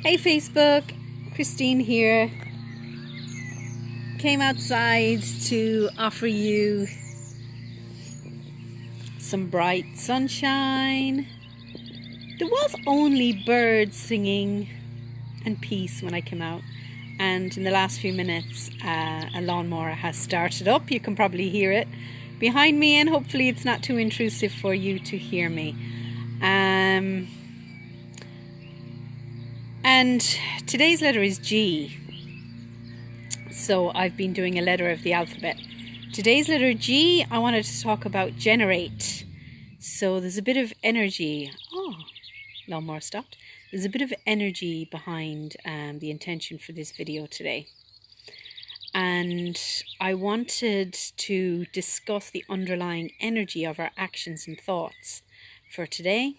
Hey Facebook, Christine here. Came outside to offer you some bright sunshine. There was only birds singing and peace when I came out, and in the last few minutes a lawnmower has started up. You can probably hear it behind me, and hopefully it's not too intrusive for you to hear me. And today's letter is G. So I've been doing a letter of the alphabet. Today's letter G, I wanted to talk about generate. So there's a bit of energy. Oh, lawnmower stopped. There's a bit of energy behind the intention for this video today. And I wanted to discuss the underlying energy of our actions and thoughts for today.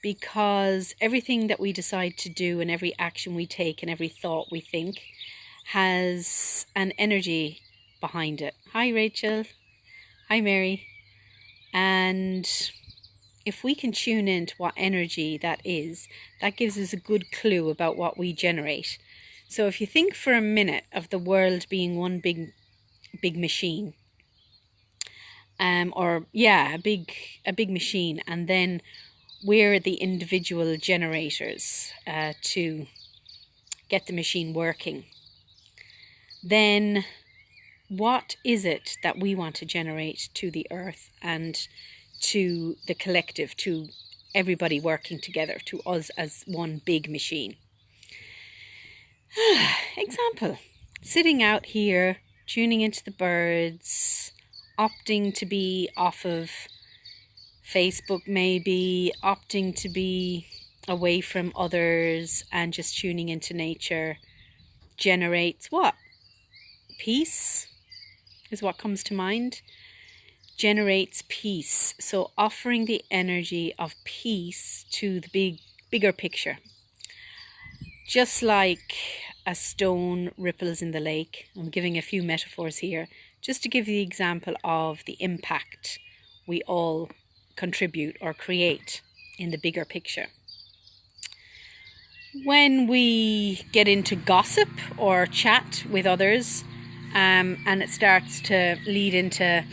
Because everything that we decide to do and every action we take and every thought we think has an energy behind it. Hi Rachel. Hi Mary. And if we can tune into what energy that is, that gives us a good clue about what we generate. So if you think for a minute of the world being one big machine, a big machine, and then we're the individual generators to get the machine working. Then what is it that we want to generate to the earth and to the collective, to everybody working together, to us as one big machine? Example, sitting out here, tuning into the birds, opting to be off of Facebook, maybe opting to be away from others and just tuning into nature generates what? Peace is what comes to mind. Generates peace. So offering the energy of peace to the bigger picture. Just like a stone ripples in the lake. I'm giving a few metaphors here just to give the example of the impact we all contribute or create in the bigger picture. When we get into gossip or chat with others, and it starts to lead into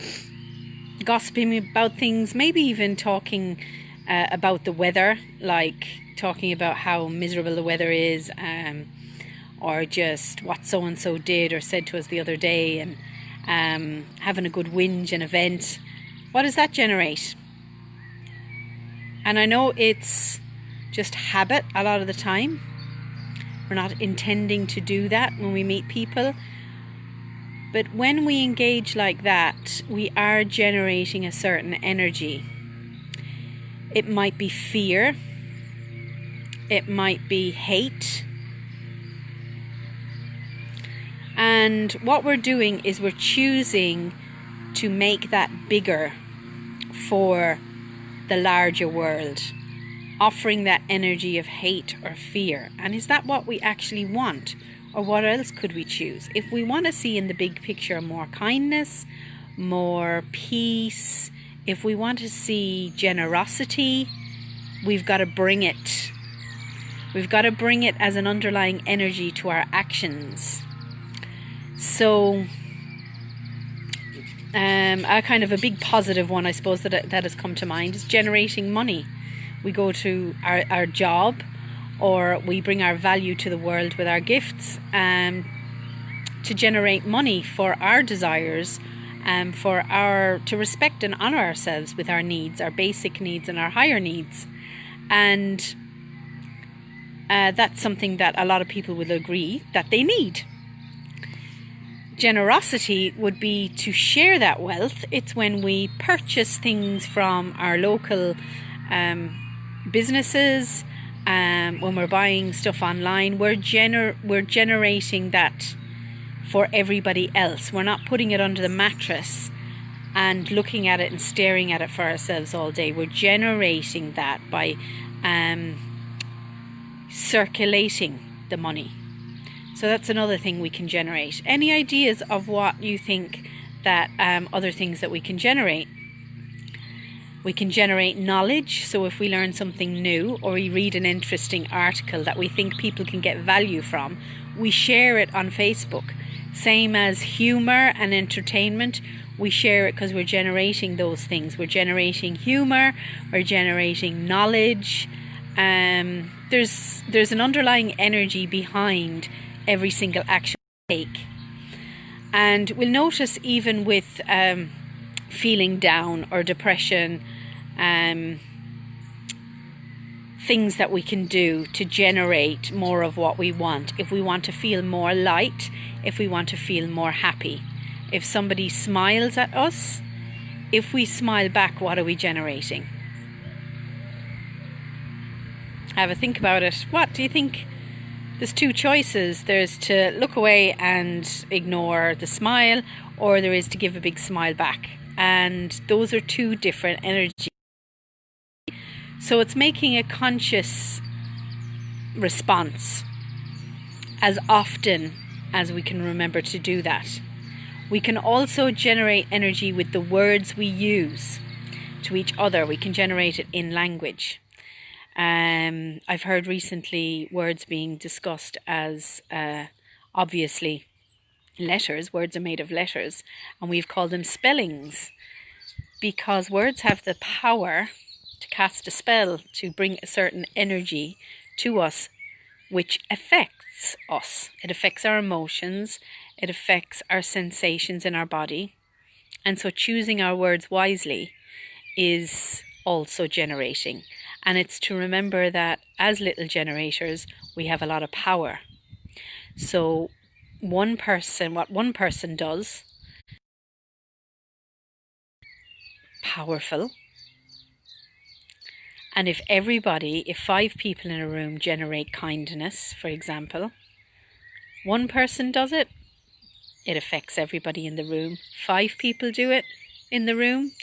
gossiping about things, maybe even talking about the weather, like talking about how miserable the weather is, or just what so-and-so did or said to us the other day, and having a good whinge and a vent. What does that generate? And I know it's just habit a lot of the time. We're not intending to do that when we meet people. But when we engage like that, we are generating a certain energy. It might be fear. It might be hate. And what we're doing is we're choosing to make that bigger for the larger world, offering that energy of hate or fear. And is that what we actually want? Or what else could we choose? If we want to see in the big picture more kindness, more peace, if we want to see generosity, we've got to bring it. We've got to bring it as an underlying energy to our actions. So a kind of a big positive one, I suppose, that has come to mind is generating money. We go to our job, or we bring our value to the world with our gifts to generate money for our desires, to respect and honor ourselves with our needs, our basic needs and our higher needs. And that's something that a lot of people will agree that they need. Generosity would be to share that wealth. It's when we purchase things from our local businesses, when we're buying stuff online, we're generating that for everybody else. We're not putting it under the mattress and looking at it and staring at it for ourselves all day. We're generating that by circulating the money. So that's another thing we can generate. Any ideas of what you think that other things that we can generate? We can generate knowledge. So if we learn something new or we read an interesting article that we think people can get value from, we share it on Facebook. Same as humor and entertainment. We share it because we're generating those things. We're generating humor, we're generating knowledge. There's an underlying energy behind every single action we take. And we'll notice even with feeling down or depression, things that we can do to generate more of what we want. If we want to feel more light, if we want to feel more happy. If somebody smiles at us, if we smile back, what are we generating? Have a think about it. What do you think? There's two choices. There's to look away and ignore the smile, or there is to give a big smile back. And those are two different energies. So it's making a conscious response as often as we can remember to do that. We can also generate energy with the words we use to each other. We can generate it in language. I've heard recently words being discussed as obviously letters. Words are made of letters, and we've called them spellings because words have the power to cast a spell, to bring a certain energy to us which affects us. It affects our emotions, it affects our sensations in our body. And so choosing our words wisely is also generating. And it's to remember that as little generators, we have a lot of power. So what one person does, powerful. And if 5 people in a room generate kindness, for example, one person does it, it affects everybody in the room. 5 people do it in the room,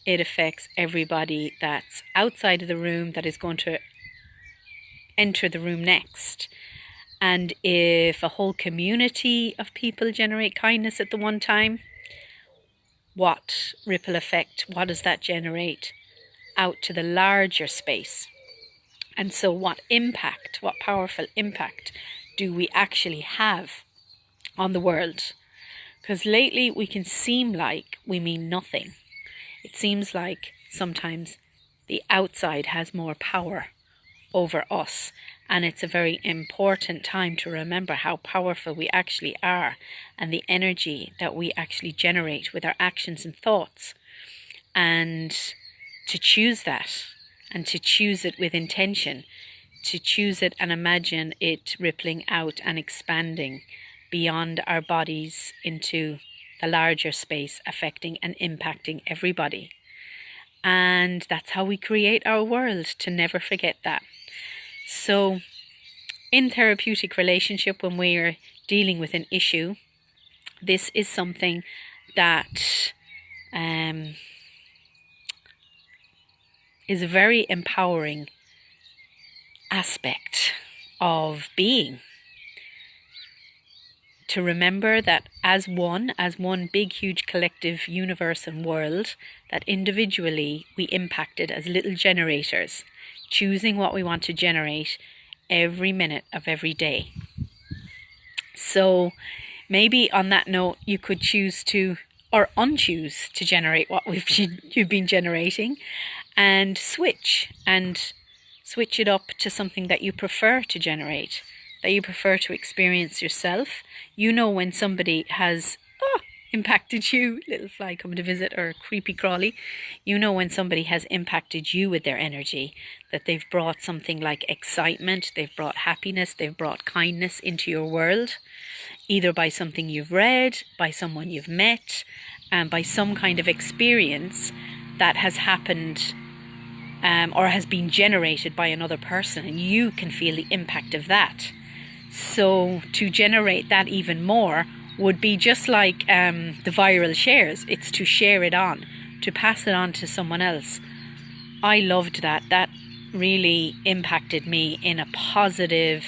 it affects everybody that's outside of the room that is going to enter the room next. And if a whole community of people generate kindness at the one time, what ripple effect, what does that generate out to the larger space? And so what powerful impact do we actually have on the world? Because lately we can seem like we mean nothing. It seems like sometimes the outside has more power over us, and it's a very important time to remember how powerful we actually are and the energy that we actually generate with our actions and thoughts, and to choose that and to choose it with intention, to choose it and imagine it rippling out and expanding beyond our bodies into the larger space, affecting and impacting everybody. And that's how we create our world, to never forget that. So in therapeutic relationship, when we are dealing with an issue, this is something that is a very empowering aspect of being. To remember that as one big, huge collective universe and world, that individually we impacted as little generators, choosing what we want to generate every minute of every day. So maybe on that note, you could choose to, or unchoose to generate what you've been generating, and switch it up to something that you prefer to generate, that you prefer to experience yourself. You know when somebody has impacted you, little fly coming to visit, or creepy crawly. You know when somebody has impacted you with their energy, that they've brought something like excitement, they've brought happiness, they've brought kindness into your world, either by something you've read, by someone you've met, and by some kind of experience that has happened or has been generated by another person, and you can feel the impact of that. So to generate that even more would be just like the viral shares. It's to share it on, to pass it on to someone else. I loved that. That really impacted me in a positive,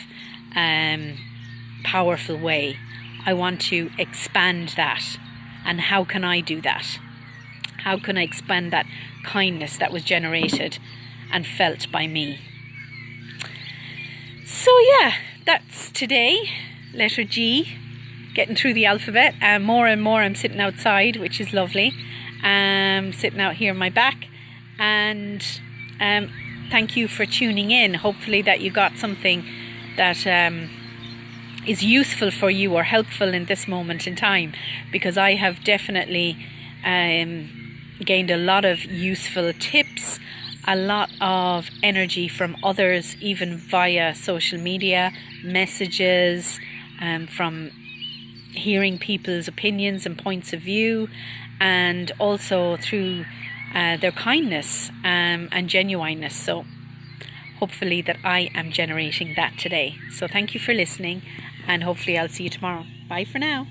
powerful way. I want to expand that. And how can I do that? How can I expand that kindness that was generated and felt by me? So yeah, that's today, letter G, getting through the alphabet. More and more I'm sitting outside, which is lovely. Sitting out here on my back, and thank you for tuning in. Hopefully that you got something that is useful for you or helpful in this moment in time, because I have definitely gained a lot of useful tips, a lot of energy from others, even via social media, messages, from hearing people's opinions and points of view, and also through their kindness and genuineness. So hopefully that I am generating that today. So thank you for listening, and hopefully I'll see you tomorrow. Bye for now.